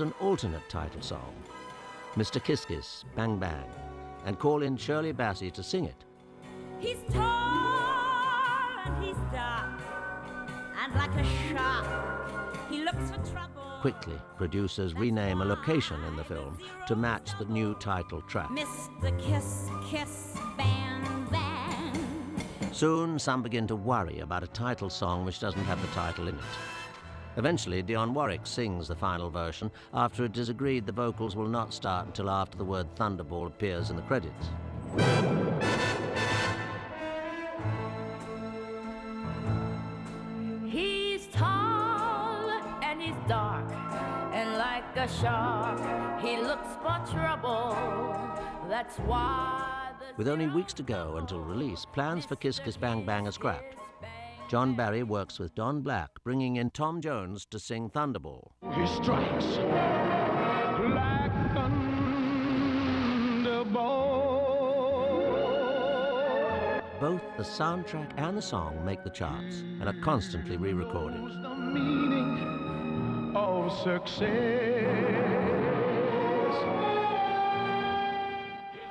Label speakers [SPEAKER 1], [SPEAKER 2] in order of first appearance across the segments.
[SPEAKER 1] An alternate title song, Mr. Kiss Kiss, Bang Bang, and call in Shirley Bassey to sing it.
[SPEAKER 2] He's tall and he's dark, and like a shark, he looks for trouble.
[SPEAKER 1] Quickly, producers rename a location in the film to match the new title track.
[SPEAKER 2] Mr. Kiss Kiss, Bang Bang.
[SPEAKER 1] Soon, some begin to worry about a title song which doesn't have the title in it. Eventually, Dionne Warwick sings the final version after it is agreed the vocals will not start until after the word Thunderball appears in the credits.
[SPEAKER 2] He's tall and he's dark, and like a shark, he looks for trouble. That's why...
[SPEAKER 1] With only weeks to go until release, plans for Kiss Kiss Bang Bang are scrapped. John Barry works with Don Black, bringing in Tom Jones to sing Thunderball.
[SPEAKER 3] He strikes like thunderball.
[SPEAKER 1] Both the soundtrack and the song make the charts and are constantly re-recorded.
[SPEAKER 3] The meaning of success.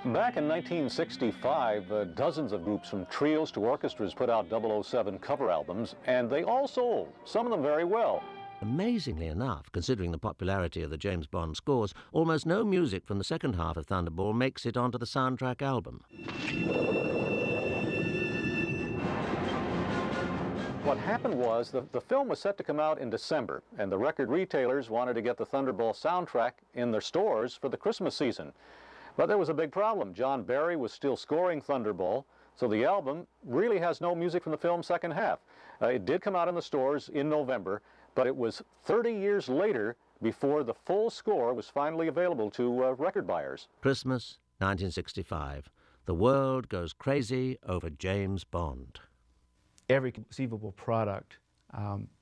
[SPEAKER 4] Back in 1965, dozens of groups from trios to orchestras put out 007 cover albums, and they all sold, some of them very well.
[SPEAKER 1] Amazingly enough, considering the popularity of the James Bond scores, almost no music from the second half of Thunderball makes it onto the soundtrack album.
[SPEAKER 4] What happened was the film was set to come out in December, and the record retailers wanted to get the Thunderball soundtrack in their stores for the Christmas season. But there was a big problem. John Barry was still scoring Thunderball, so the album really has no music from the film's second half. It did come out in the stores in November, but it was 30 years later before the full score was finally available to record buyers.
[SPEAKER 1] Christmas, 1965. The world goes crazy over James Bond.
[SPEAKER 5] Every conceivable product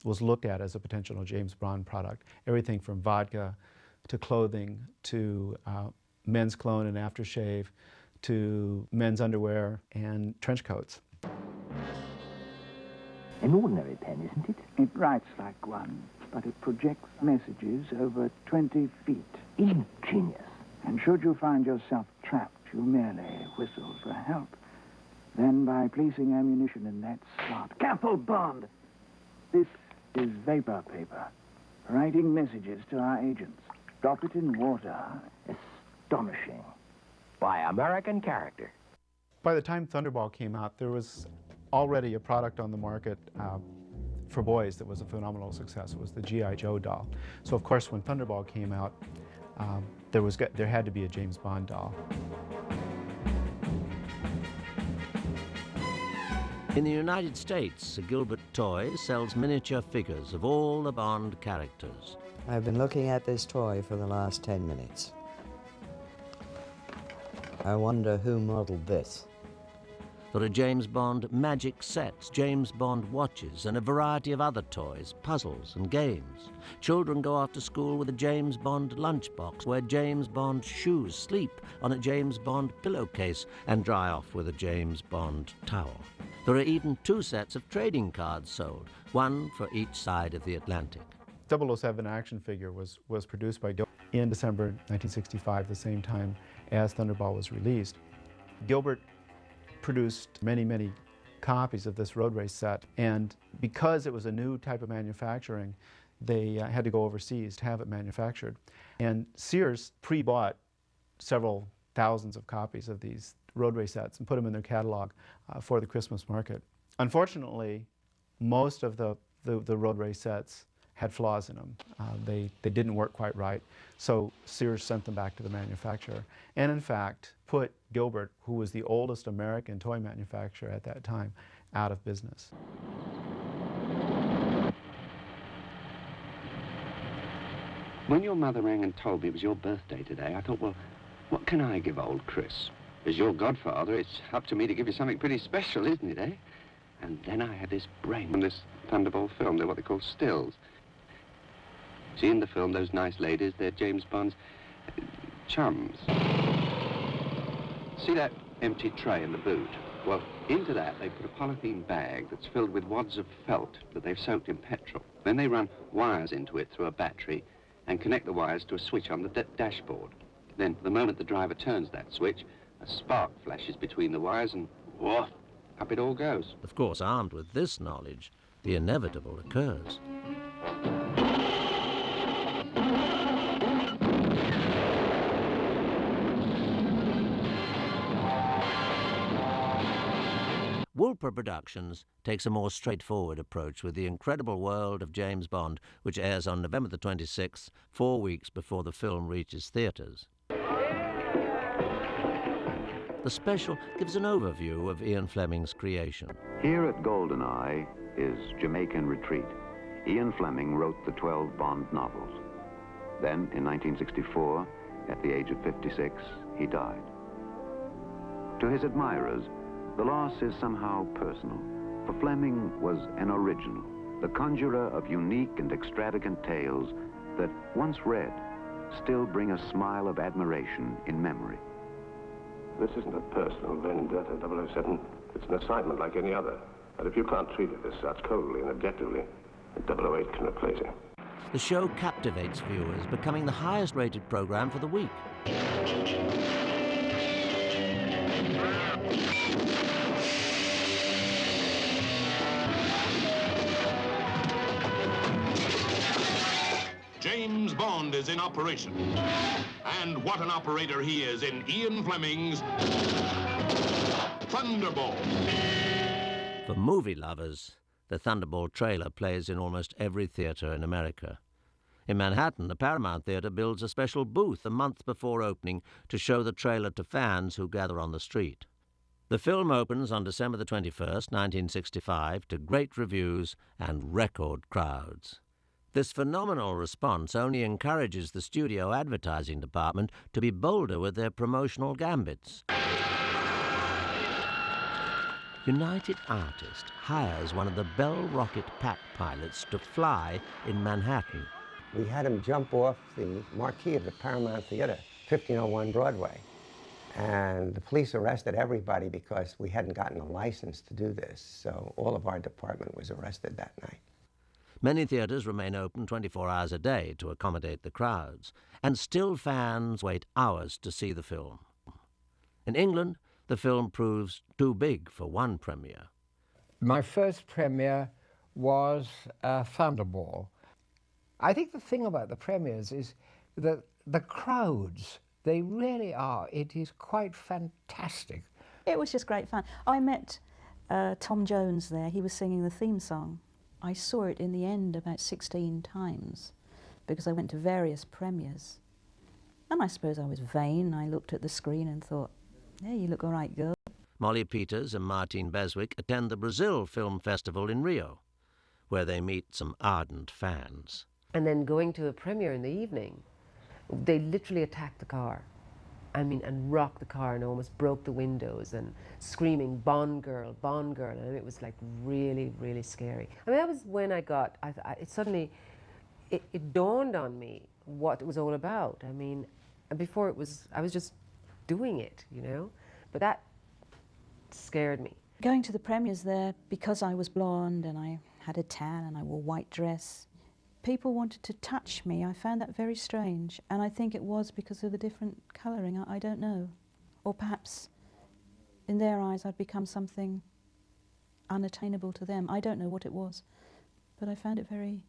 [SPEAKER 5] was looked at as a potential James Bond product. Everything from vodka to clothing to men's cologne and aftershave to men's underwear and trench coats.
[SPEAKER 6] An ordinary pen, isn't it?
[SPEAKER 7] It writes like one, but it projects messages over 20 feet.
[SPEAKER 6] Ingenious.
[SPEAKER 7] And should you find yourself trapped, you merely whistle for help. Then, by placing ammunition in that slot... Careful, Bond! This is vapor paper, writing messages to our agents. Drop it in water.
[SPEAKER 6] Astonishing. By American character.
[SPEAKER 5] By the time Thunderball came out, there was already a product on the market for boys that was a phenomenal success. It was the G.I. Joe doll. So of course, when Thunderball came out, there had to be a James Bond doll.
[SPEAKER 1] In the United States, Gilbert Toy sells miniature figures of all the Bond characters.
[SPEAKER 8] I've been looking at this toy for the last 10 minutes. I wonder who modeled this.
[SPEAKER 1] There are James Bond magic sets, James Bond watches, and a variety of other toys, puzzles, and games. Children go off to school with a James Bond lunchbox, wear James Bond shoes, sleep on a James Bond pillowcase, and dry off with a James Bond towel. There are even 2 sets of trading cards sold, one for each side of the Atlantic.
[SPEAKER 5] 007 action figure was produced by Gilbert in December 1965, the same time as Thunderball was released. Gilbert produced many copies of this road race set, and because it was a new type of manufacturing, they had to go overseas to have it manufactured. And Sears pre-bought several thousands of copies of these road race sets and put them in their catalog for the Christmas market. Unfortunately, most of the road race sets had flaws in them. They didn't work quite right, so Sears sent them back to the manufacturer, and in fact put Gilbert, who was the oldest American toy manufacturer at that time, out of business.
[SPEAKER 9] When your mother rang and told me it was your birthday today, I thought, well, what can I give old Chris? As your godfather, it's up to me to give you something pretty special, isn't it, eh? And then I had this brain from this Thunderball film. They're what they call stills. See, in the film, those nice ladies, they're James Bond's chums. See that empty tray in the boot? Well, into that, they put a polythene bag that's filled with wads of felt that they've soaked in petrol. Then they run wires into it through a battery, and connect the wires to a switch on the dashboard. Then, the moment the driver turns that switch, a spark flashes between the wires and whoa, up it all goes.
[SPEAKER 1] Of course, armed with this knowledge, the inevitable occurs. Woolper Productions takes a more straightforward approach with The Incredible World of James Bond, which airs on November the 26th, 4 weeks before the film reaches theatres. The special gives an overview of Ian Fleming's creation.
[SPEAKER 10] Here at GoldenEye is Jamaican Retreat. Ian Fleming wrote the 12 Bond novels. Then, in 1964, at the age of 56, he died. To his admirers, the loss is somehow personal, for Fleming was an original, the conjurer of unique and extravagant tales that, once read, still bring a smile of admiration in memory.
[SPEAKER 11] This isn't a personal vendetta, 007. It's an assignment like any other. And if you can't treat it as such coldly and objectively, 008 can replace it.
[SPEAKER 1] The show captivates viewers, becoming the highest-rated program for the week.
[SPEAKER 12] James Bond is in operation. And what an operator he is in Ian Fleming's Thunderball.
[SPEAKER 1] For movie lovers, the Thunderball trailer plays in almost every theatre in America. In Manhattan, the Paramount Theatre builds a special booth a month before opening to show the trailer to fans who gather on the street. The film opens on December the 21st, 1965, to great reviews and record crowds. This phenomenal response only encourages the studio advertising department to be bolder with their promotional gambits. United Artists hires one of the Bell rocket pack pilots to fly in Manhattan.
[SPEAKER 13] We had him jump off the marquee of the Paramount Theater, 1501 Broadway. And the police arrested everybody because we hadn't gotten a license to do this. So all of our department was arrested that night.
[SPEAKER 1] Many theatres remain open 24 hours a day to accommodate the crowds, and still fans wait hours to see the film. In England, the film proves too big for one premiere.
[SPEAKER 14] My first premiere was Thunderball. I think the thing about the premieres is that the crowds, they really are. It is quite fantastic.
[SPEAKER 15] It was just great fun. I met Tom Jones there. He was singing the theme song. I saw it in the end about 16 times because I went to various premieres. And I suppose I was vain. I looked at the screen and thought, yeah, you look all right, girl.
[SPEAKER 1] Molly Peters and Martine Beswick attend the Brazil Film Festival in Rio, where they meet some ardent fans.
[SPEAKER 16] And then going to a premiere in the evening, they literally attacked the car. I mean, and rocked the car and almost broke the windows and screaming, Bond girl, and it was like really, really scary. I mean, that was when I got, it suddenly, it dawned on me what it was all about. I mean, before I was just doing it, you know, but that scared me.
[SPEAKER 15] Going to the premieres there, because I was blonde and I had a tan and I wore a white dress, people wanted to touch me. I found that very strange, and I think it was because of the different colouring. I don't know. Or perhaps in their eyes I'd become something unattainable to them. I don't know what it was, but I found it very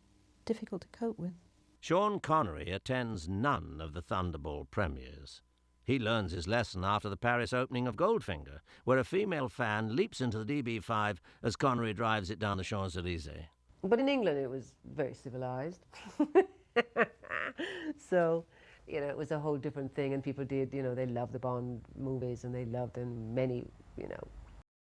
[SPEAKER 15] difficult to cope with.
[SPEAKER 1] Sean Connery attends none of the Thunderball premieres. He learns his lesson after the Paris opening of Goldfinger, where a female fan leaps into the DB5 as Connery drives it down the Champs-Élysées.
[SPEAKER 16] But in England it was very civilized. So, you know, it was a whole different thing, and people did, you know, they loved the Bond movies and they loved them. Many, you know,